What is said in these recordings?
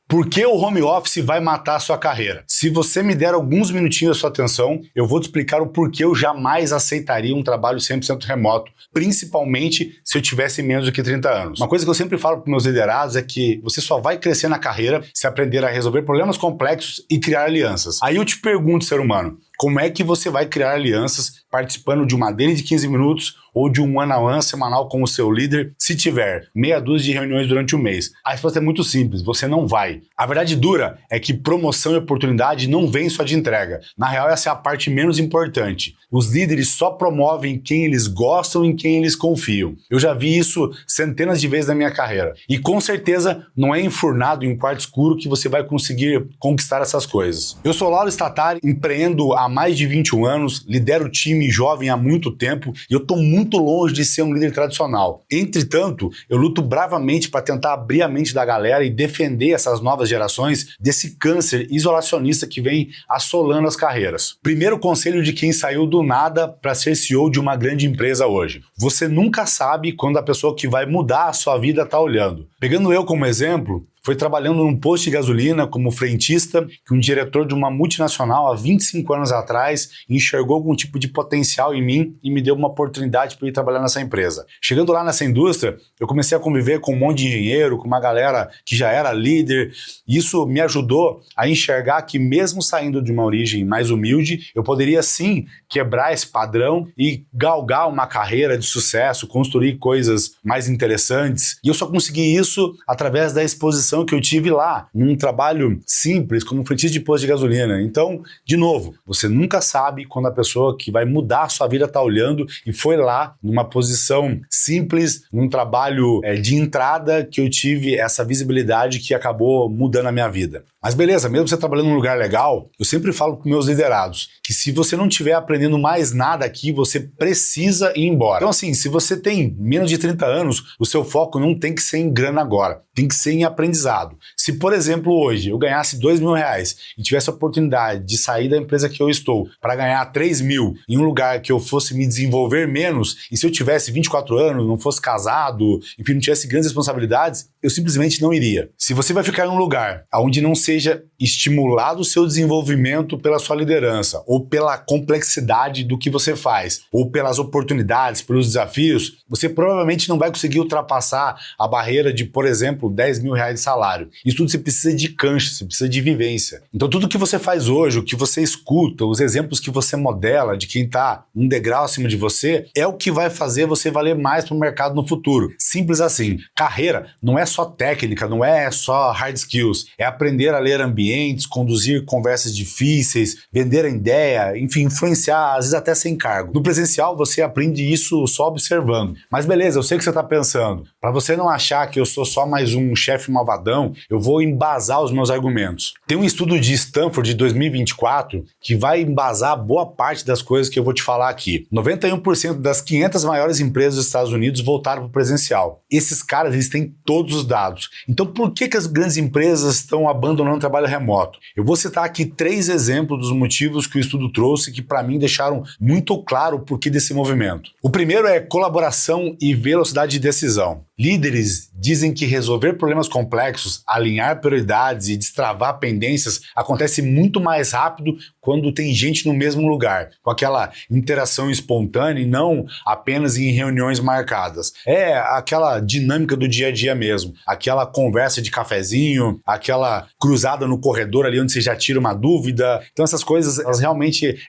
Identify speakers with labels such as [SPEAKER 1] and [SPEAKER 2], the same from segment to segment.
[SPEAKER 1] Por que o home office vai matar a sua carreira? Se você me der alguns minutinhos da sua atenção, eu vou te explicar o porquê eu jamais aceitaria um trabalho 100% remoto, principalmente se eu tivesse menos do que 30 anos. Uma coisa que eu sempre falo para meus liderados é que você só vai crescer na carreira se aprender a resolver problemas complexos e criar alianças. Aí eu te pergunto, ser humano, como é que você vai criar alianças participando de uma daily de 15 minutos ou de um one-on-one semanal com o seu líder se tiver meia dúzia de reuniões durante o mês? A resposta é muito simples, você não vai. A verdade dura é que promoção e oportunidade não vem só de entrega. Na real, essa é a parte menos importante. Os líderes só promovem quem eles gostam e em quem eles confiam. Eu já vi isso centenas de vezes na minha carreira. E com certeza não é enfurnado em um quarto escuro que você vai conseguir conquistar essas coisas. Eu sou Lauro Statari, empreendo há mais de 21 anos, lidero time jovem há muito tempo e eu estou muito longe de ser um líder tradicional. Entretanto, eu luto bravamente para tentar abrir a mente da galera e defender essas novas gerações desse câncer isolacionista que vem assolando as carreiras. Primeiro conselho de quem saiu do nada para ser CEO de uma grande empresa hoje. Você nunca sabe quando a pessoa que vai mudar a sua vida está olhando. Pegando eu como exemplo, foi trabalhando num posto de gasolina como frentista que um diretor de uma multinacional há 25 anos atrás enxergou algum tipo de potencial em mim e me deu uma oportunidade para ir trabalhar nessa empresa. Chegando lá nessa indústria, eu comecei a conviver com um monte de engenheiro, com uma galera que já era líder. Isso me ajudou a enxergar que mesmo saindo de uma origem mais humilde, eu poderia sim quebrar esse padrão e galgar uma carreira de sucesso, construir coisas mais interessantes. E eu só consegui isso através da exposição que eu tive lá, num trabalho simples, como frentista de posto de gasolina. Então, de novo, você nunca sabe quando a pessoa que vai mudar a sua vida está olhando e foi lá, numa posição simples, num trabalho de entrada, que eu tive essa visibilidade que acabou mudando a minha vida. Mas beleza, mesmo você trabalhando num lugar legal, eu sempre falo para meus liderados que se você não estiver aprendendo mais nada aqui, você precisa ir embora. Então assim, se você tem menos de 30 anos, o seu foco não tem que ser em grana agora, tem que ser em aprendizado. Se, por exemplo, hoje eu ganhasse R$2.000 e tivesse a oportunidade de sair da empresa que eu estou para ganhar 3.000 em um lugar que eu fosse me desenvolver menos, e se eu tivesse 24 anos, não fosse casado, enfim, não tivesse grandes responsabilidades, eu simplesmente não iria. Se você vai ficar em um lugar onde não seja estimulado o seu desenvolvimento pela sua liderança, ou pela complexidade do que você faz, ou pelas oportunidades, pelos desafios, você provavelmente não vai conseguir ultrapassar a barreira de, por exemplo, R$10.000 de salário. Isso tudo você precisa de cancha, você precisa de vivência. Então tudo que você faz hoje, o que você escuta, os exemplos que você modela de quem está um degrau acima de você, é o que vai fazer você valer mais para o mercado no futuro. Simples assim. Carreira não é só técnica, não é só hard skills, é aprender a ler ambientes, conduzir conversas difíceis, vender a ideia, enfim, influenciar, às vezes até sem cargo. No presencial você aprende isso só observando. Mas beleza, eu sei o que você está pensando. Para você não achar que eu sou só mais um chefe malvadão, eu vou embasar os meus argumentos. Tem um estudo de Stanford de 2024 que vai embasar boa parte das coisas que eu vou te falar aqui. 91% das 500 maiores empresas dos Estados Unidos voltaram para o presencial. Esses caras, eles têm todos os dados. Então por que as grandes empresas estão abandonando o trabalho remoto? Eu vou citar aqui 3 exemplos dos motivos que o estudo trouxe que para mim deixaram muito claro o porquê desse movimento. O primeiro é colaboração e velocidade de decisão. Líderes dizem que resolver problemas complexos, alinhar prioridades e destravar pendências acontece muito mais rápido quando tem gente no mesmo lugar, com aquela interação espontânea e não apenas em reuniões marcadas. É aquela dinâmica do dia a dia mesmo, aquela conversa de cafezinho, aquela cruzada no corredor ali onde você já tira uma dúvida. Então essas coisas,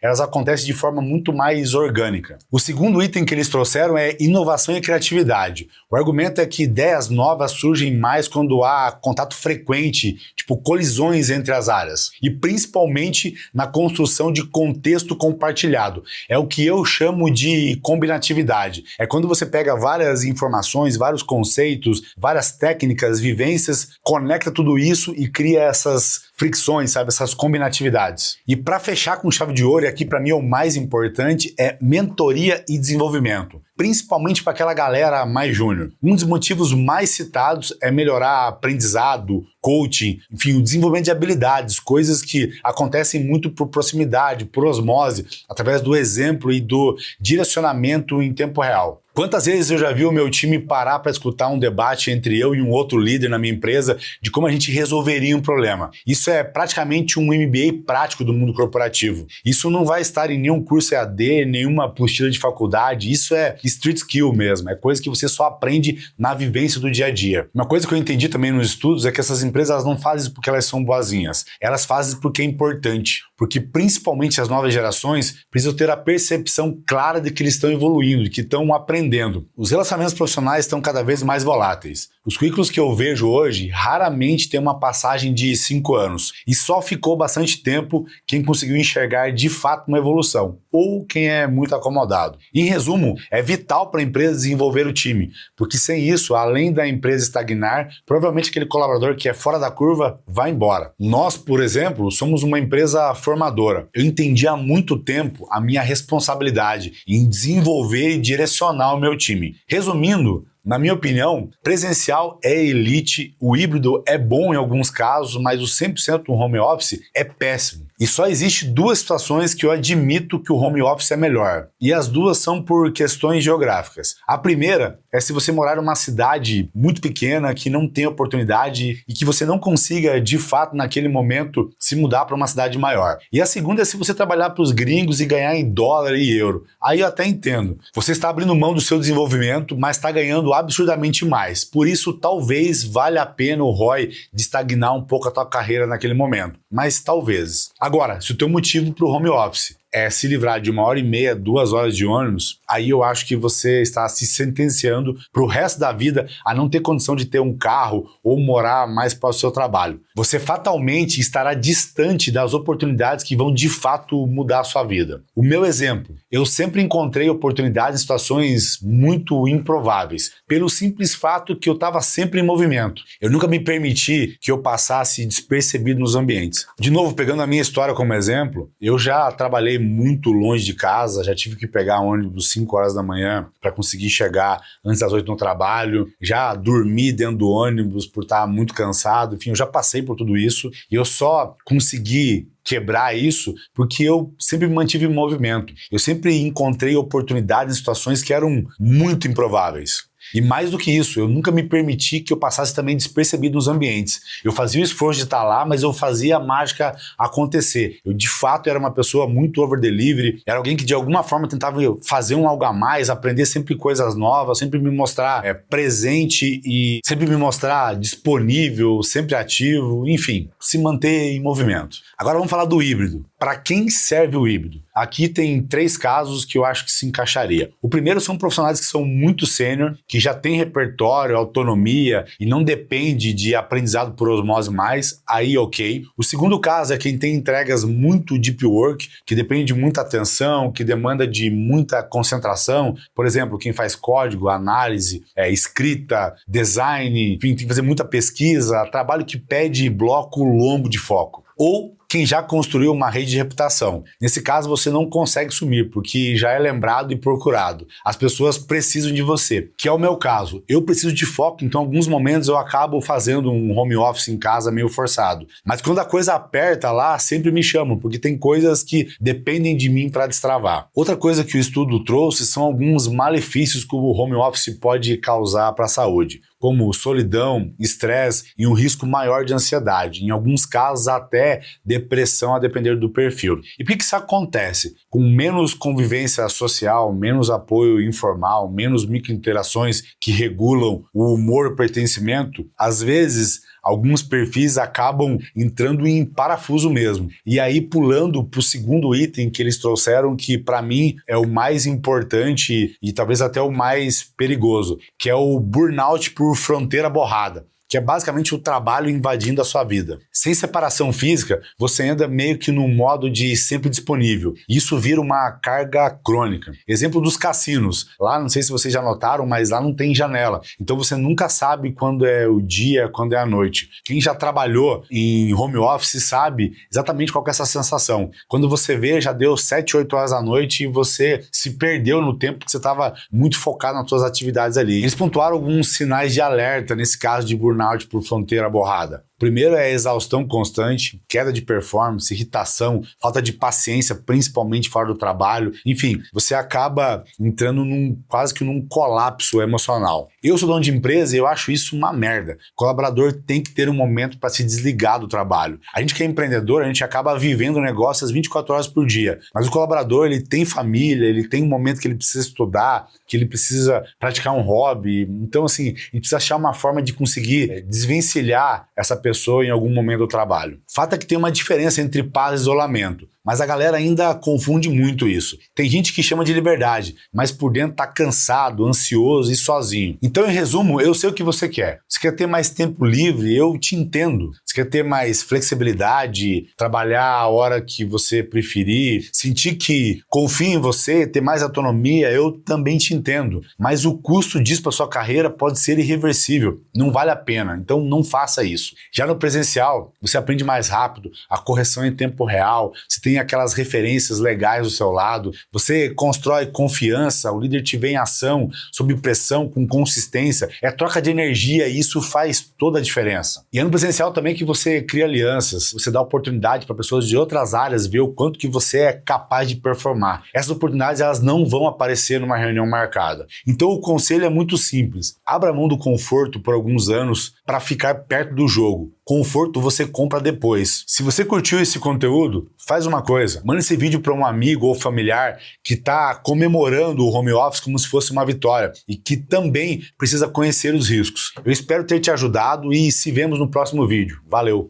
[SPEAKER 1] elas acontecem de forma muito mais orgânica. O segundo item que eles trouxeram é inovação e criatividade. O argumento é que ideias novas surgem mais quando há contato frequente, tipo colisões entre as áreas, e principalmente na construção de contexto compartilhado. É o que eu chamo de combinatividade. É quando você pega várias informações, vários conceitos, várias técnicas, vivências, conecta tudo isso e cria essas fricções, sabe? Essas combinatividades. E para fechar com chave de ouro, e aqui para mim é o mais importante, é mentoria e desenvolvimento. Principalmente para aquela galera mais júnior. Um dos motivos mais citados é melhorar aprendizado, coaching, enfim, o desenvolvimento de habilidades, coisas que acontecem muito por proximidade, por osmose, através do exemplo e do direcionamento em tempo real. Quantas vezes eu já vi o meu time parar para escutar um debate entre eu e um outro líder na minha empresa de como a gente resolveria um problema. Isso é praticamente um MBA prático do mundo corporativo. Isso não vai estar em nenhum curso EAD, nenhuma apostila de faculdade. Isso é street skill mesmo. É coisa que você só aprende na vivência do dia a dia. Uma coisa que eu entendi também nos estudos é que essas empresas elas não fazem isso porque elas são boazinhas. Elas fazem porque é importante. Porque principalmente as novas gerações precisam ter a percepção clara de que eles estão evoluindo, de que estão aprendendo. Os relacionamentos profissionais estão cada vez mais voláteis. Os currículos que eu vejo hoje raramente tem uma passagem de 5 anos. E só ficou bastante tempo quem conseguiu enxergar de fato uma evolução. Ou quem é muito acomodado. Em resumo, é vital para a empresa desenvolver o time. Porque sem isso, além da empresa estagnar, provavelmente aquele colaborador que é fora da curva vai embora. Nós, por exemplo, somos uma empresa formadora. Eu entendi há muito tempo a minha responsabilidade em desenvolver e direcionar o meu time. Resumindo, na minha opinião, presencial é elite, o híbrido é bom em alguns casos, mas o 100% no home office é péssimo. E só existe 2 situações que eu admito que o home office é melhor. E as 2 são por questões geográficas. A primeira é se você morar em uma cidade muito pequena, que não tem oportunidade e que você não consiga, de fato, naquele momento, se mudar para uma cidade maior. E a segunda é se você trabalhar para os gringos e ganhar em dólar e euro. Aí eu até entendo. Você está abrindo mão do seu desenvolvimento, mas está ganhando absurdamente mais. Por isso, talvez valha a pena o ROI de estagnar um pouco a tua carreira naquele momento. Mas talvez. Agora, se o teu motivo para o home office é se livrar de 1h30, 2 horas de ônibus, aí eu acho que você está se sentenciando para o resto da vida a não ter condição de ter um carro ou morar mais para o seu trabalho. Você fatalmente estará distante das oportunidades que vão de fato mudar a sua vida. O meu exemplo, eu sempre encontrei oportunidades em situações muito improváveis, pelo simples fato que eu estava sempre em movimento. Eu nunca me permiti que eu passasse despercebido nos ambientes. De novo, pegando a minha história como exemplo, eu já trabalhei muito longe de casa, já tive que pegar ônibus 5 horas da manhã para conseguir chegar antes das 8 no trabalho, já dormi dentro do ônibus por estar muito cansado, enfim, eu já passei por tudo isso e eu só consegui quebrar isso porque eu sempre me mantive em movimento. Eu sempre encontrei oportunidades em situações que eram muito improváveis. E mais do que isso, eu nunca me permiti que eu passasse também despercebido nos ambientes. Eu fazia o esforço de estar lá, mas eu fazia a mágica acontecer. Eu, de fato, era uma pessoa muito over-delivery, era alguém que, de alguma forma, tentava fazer um algo a mais, aprender sempre coisas novas, sempre me mostrar presente e sempre me mostrar disponível, sempre ativo, enfim, se manter em movimento. Agora vamos falar do híbrido. Para quem serve o híbrido? Aqui tem 3 casos que eu acho que se encaixaria. O primeiro são profissionais que são muito sênior, que já tem repertório, autonomia e não depende de aprendizado por osmose mais, aí ok. O segundo caso é quem tem entregas muito deep work, que depende de muita atenção, que demanda de muita concentração. Por exemplo, quem faz código, análise, escrita, design, enfim, tem que fazer muita pesquisa, trabalho que pede bloco longo de foco. Ou quem já construiu uma rede de reputação. Nesse caso, você não consegue sumir, porque já é lembrado e procurado. As pessoas precisam de você, que é o meu caso. Eu preciso de foco, então em alguns momentos eu acabo fazendo um home office em casa meio forçado. Mas quando a coisa aperta lá, sempre me chamam, porque tem coisas que dependem de mim para destravar. Outra coisa que o estudo trouxe são alguns malefícios que o home office pode causar para a saúde, como solidão, estresse e um risco maior de ansiedade, em alguns casos até depressão a depender do perfil. E por que isso acontece? Com menos convivência social, menos apoio informal, menos microinterações que regulam o humor e pertencimento, às vezes alguns perfis acabam entrando em parafuso mesmo. E aí pulando para o segundo item que eles trouxeram, que para mim é o mais importante e talvez até o mais perigoso, que é o burnout por fronteira borrada, que é basicamente o trabalho invadindo a sua vida. Sem separação física, você anda meio que num modo de sempre disponível. Isso vira uma carga crônica. Exemplo dos cassinos. Lá, não sei se vocês já notaram, mas lá não tem janela. Então você nunca sabe quando é o dia, quando é a noite. Quem já trabalhou em home office sabe exatamente qual que é essa sensação. Quando você vê, já deu 7, 8 horas da noite e você se perdeu no tempo que você estava muito focado nas suas atividades ali. Eles pontuaram alguns sinais de alerta nesse caso de burnout por fronteira borrada. Primeiro é exaustão constante, queda de performance, irritação, falta de paciência, principalmente fora do trabalho. Enfim, você acaba entrando quase que num colapso emocional. Eu sou dono de empresa e eu acho isso uma merda. O colaborador tem que ter um momento para se desligar do trabalho. A gente que é empreendedor, a gente acaba vivendo o negócio às 24 horas por dia. Mas o colaborador, ele tem família, ele tem um momento que ele precisa estudar, que ele precisa praticar um hobby. Então, assim, a gente precisa achar uma forma de conseguir desvencilhar essa pessoa em algum momento do trabalho. Fato é que tem uma diferença entre paz e isolamento. Mas a galera ainda confunde muito isso. Tem gente que chama de liberdade, mas por dentro tá cansado, ansioso e sozinho. Então, em resumo, eu sei o que você quer. Você quer ter mais tempo livre? Eu te entendo. Você quer ter mais flexibilidade, trabalhar a hora que você preferir, sentir que confia em você, ter mais autonomia? Eu também te entendo. Mas o custo disso para sua carreira pode ser irreversível. Não vale a pena. Então, não faça isso. Já no presencial, você aprende mais rápido, a correção em tempo real, você tem aquelas referências legais do seu lado, você constrói confiança, o líder te vê em ação, sob pressão, com consistência, é troca de energia e isso faz toda a diferença. E é no presencial também que você cria alianças, você dá oportunidade para pessoas de outras áreas ver o quanto que você é capaz de performar. Essas oportunidades elas não vão aparecer numa reunião marcada. Então o conselho é muito simples, abra mão do conforto por alguns anos para ficar perto do jogo. Conforto você compra depois. Se você curtiu esse conteúdo, faz uma coisa, manda esse vídeo para um amigo ou familiar que está comemorando o home office como se fosse uma vitória e que também precisa conhecer os riscos. Eu espero ter te ajudado e se vemos no próximo vídeo. Valeu!